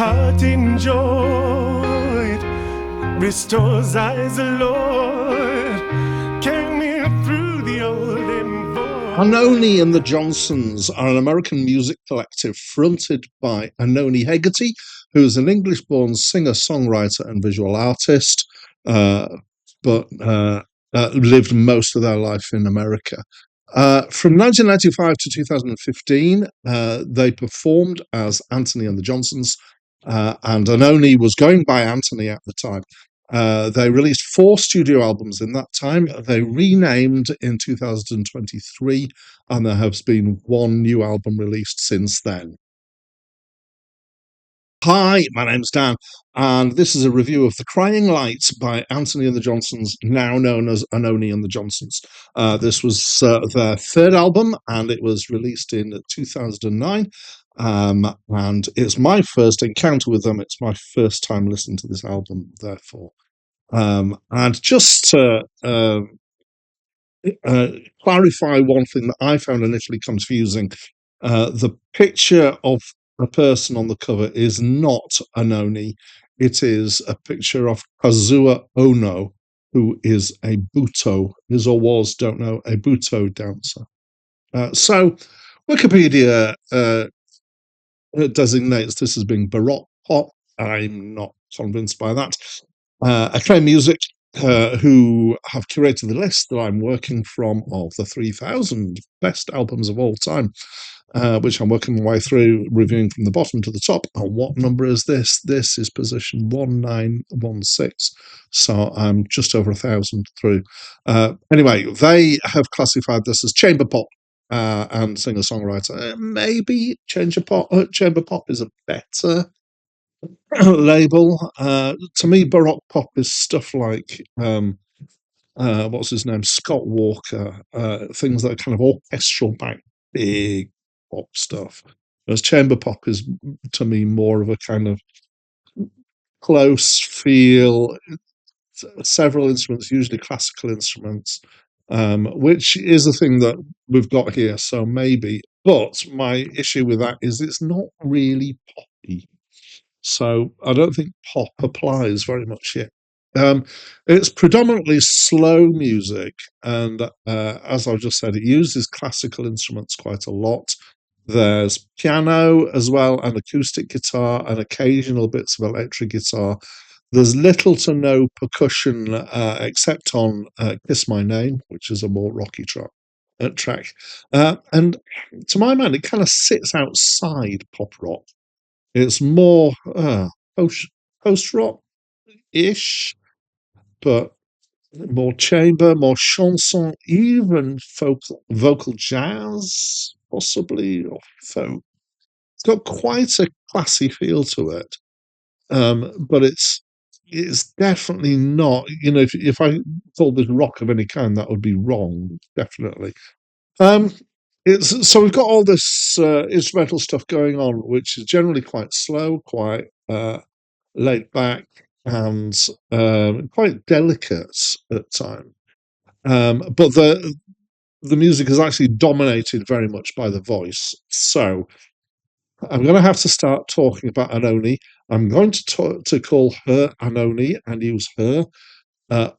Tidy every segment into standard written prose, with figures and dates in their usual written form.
heart enjoyed, restores eyes, Lord, carry me through the olden void. Antony and the Johnsons are an American music collective fronted by Antony Hegarty, who is an English-born singer-songwriter and visual artist, but lived most of their life in America. From 1995 to 2015, they performed as Antony and the Johnsons, and Antony was going by Antony at the time. They released 4 studio albums in that time. They renamed in 2023, and there has been 1 new album released since then. Hi, my name's Dan, and this is a review of The Crying Light by Antony and the Johnsons, now known as Antony and the Johnsons. This was their 3rd album, and it was released in 2009. And it's my first encounter with them. It's my first time listening to this album, therefore. And just to clarify one thing that I found initially confusing, the picture of a person on the cover is not Antony. It is a picture of Kazuo Ono, who is a Buto, is or was, don't know, a Buto dancer. So Wikipedia designates this as being Baroque pop. I'm not convinced by that. Acclaimed Music, who have curated the list that I'm working from of the 3,000 best albums of all time, which I'm working my way through, reviewing from the bottom to the top. And what number is this? This is position 1916. So I'm just over 1,000 through. Anyway, they have classified this as chamber pop and singer-songwriter. Maybe chamber pop is a better label. To me, Baroque pop is stuff like what's his name, Scott Walker, things that are kind of orchestral back, big pop stuff. Whereas chamber pop is, to me, more of a kind of close feel, several instruments, usually classical instruments, which is a thing that we've got here. So maybe, but my issue with that is it's not really poppy. So I don't think pop applies very much yet. It's predominantly slow music, and as I've just said, it uses classical instruments quite a lot. There's piano as well, and acoustic guitar, and occasional bits of electric guitar. There's little to no percussion except on Kiss My Name, which is a more rocky track. And to my mind, it kind of sits outside pop rock. It's more post-rock-ish, but more chamber, more chanson, even vocal jazz, possibly, or folk. It's got quite a classy feel to it, but it's definitely not. You know, if I called this rock of any kind, that would be wrong, definitely. So we've got all this instrumental stuff going on, which is generally quite slow, quite laid back, and quite delicate at times. But the music is actually dominated very much by the voice. So I'm going to have to start talking about Antony. I'm going to call her Antony and use her,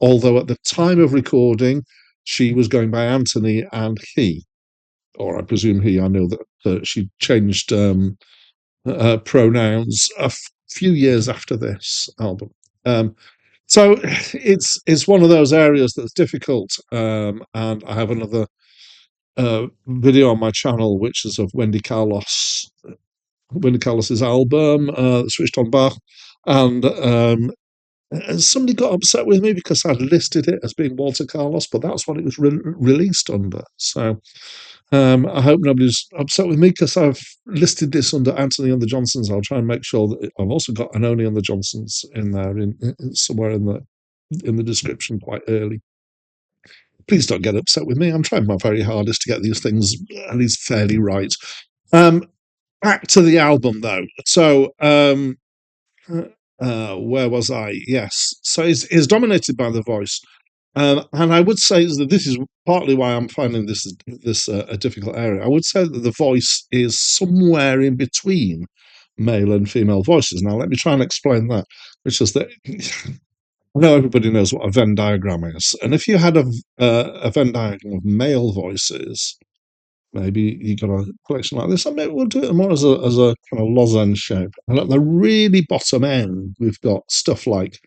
although at the time of recording, she was going by Antony and he. Or I presume he. I know that she changed pronouns a few years after this album. So it's one of those areas that's difficult. And I have another video on my channel, which is of Wendy Carlos's album, Switched on Bach, and somebody got upset with me because I'd listed it as being Walter Carlos, but that's what it was released under. So I hope nobody's upset with me because I've listed this under Antony and the Johnsons. I'll try and make sure that I've also got Antony and the Johnsons in there, somewhere in the description quite early. Please don't get upset with me. I'm trying my very hardest to get these things at least fairly right. Back to the album, though. So where was I? Yes. So it's dominated by the voice. And I would say that this is partly why I'm finding this a difficult area. I would say that the voice is somewhere in between male and female voices. Now, let me try and explain that, which is that I know everybody knows what a Venn diagram is, and if you had a Venn diagram of male voices, maybe you got a collection like this. I mean, we'll do it more as a kind of lozenge shape. And at the really bottom end, we've got stuff like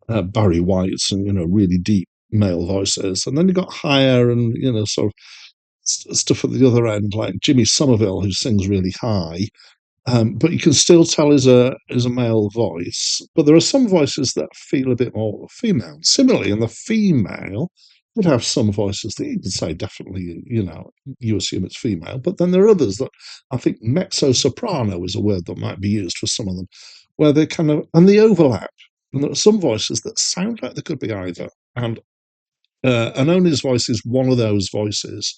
Barry White's and really deep male voices, and then you've got higher and sort of stuff at the other end, like Jimmy Somerville, who sings really high. But you can still tell is a male voice. But there are some voices that feel a bit more female. Similarly, in the female, would have some voices that you could say definitely, you assume it's female. But then there are others that I think mezzo soprano is a word that might be used for some of them, where they kind of and they overlap. And there are some voices that sound like they could be either. And Anoni's voice is one of those voices.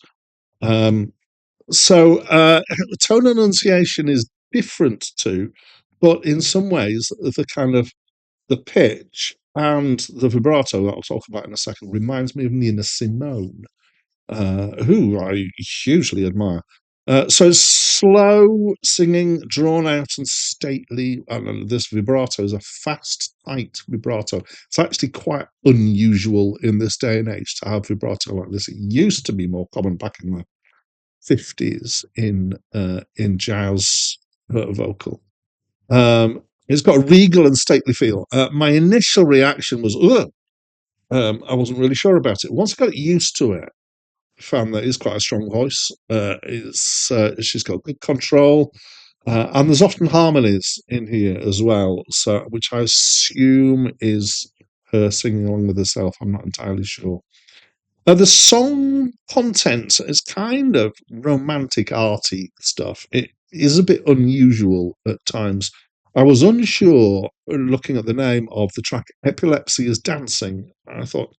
So tone enunciation is different too, but in some ways the kind of the pitch and the vibrato that I'll talk about in a second reminds me of Nina Simone, who I hugely admire. So slow singing, drawn out and stately, and this vibrato is a fast, tight vibrato. It's actually quite unusual in this day and age to have vibrato like this. It used to be more common back in the 50s in jazz vocal. It's got a regal and stately feel. My initial reaction was, ugh. I wasn't really sure about it. Once I got used to it, I found that it's quite a strong voice. She's got good control, and there's often harmonies in here as well. So, which I assume is her singing along with herself. I'm not entirely sure. The song content is kind of romantic, arty stuff. It is a bit unusual at times. I was unsure looking at the name of the track Epilepsy is Dancing. I thought,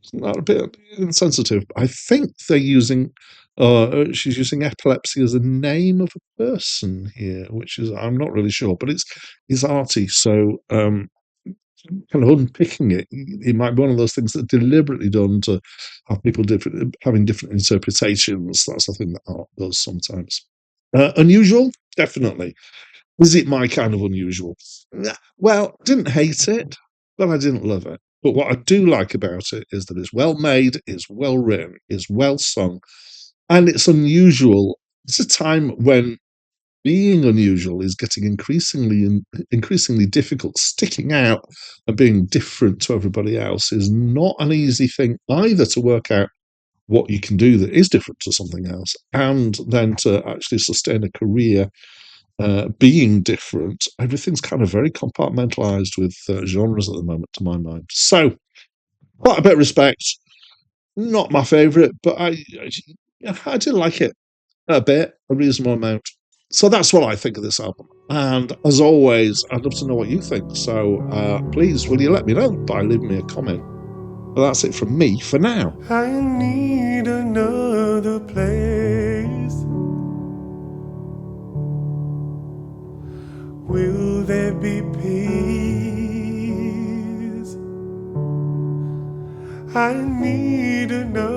isn't that a bit insensitive? I think they're using, she's using epilepsy as a name of a person here, which is, I'm not really sure, but it's arty. So, kind of unpicking it might be one of those things that deliberately done to have people having different interpretations. That's the thing that art does sometimes. Unusual, definitely. Is it my kind of unusual? Well, didn't hate it, but I didn't love it. But what I do like about it is that it's well made, it's well written, it's well sung, and it's unusual. It's a time when being unusual is getting increasingly difficult. Sticking out and being different to everybody else is not an easy thing either to work out what you can do that is different to something else, and then to actually sustain a career being different. Everything's kind of very compartmentalized with genres at the moment, to my mind. So, quite a bit of respect. Not my favourite, but I did like it a bit, a reasonable amount. So that's what I think of this album. And as always, I'd love to know what you think. So please, will you let me know by leaving me a comment? Well, that's it from me for now. I need another place. Will there be peace? I need another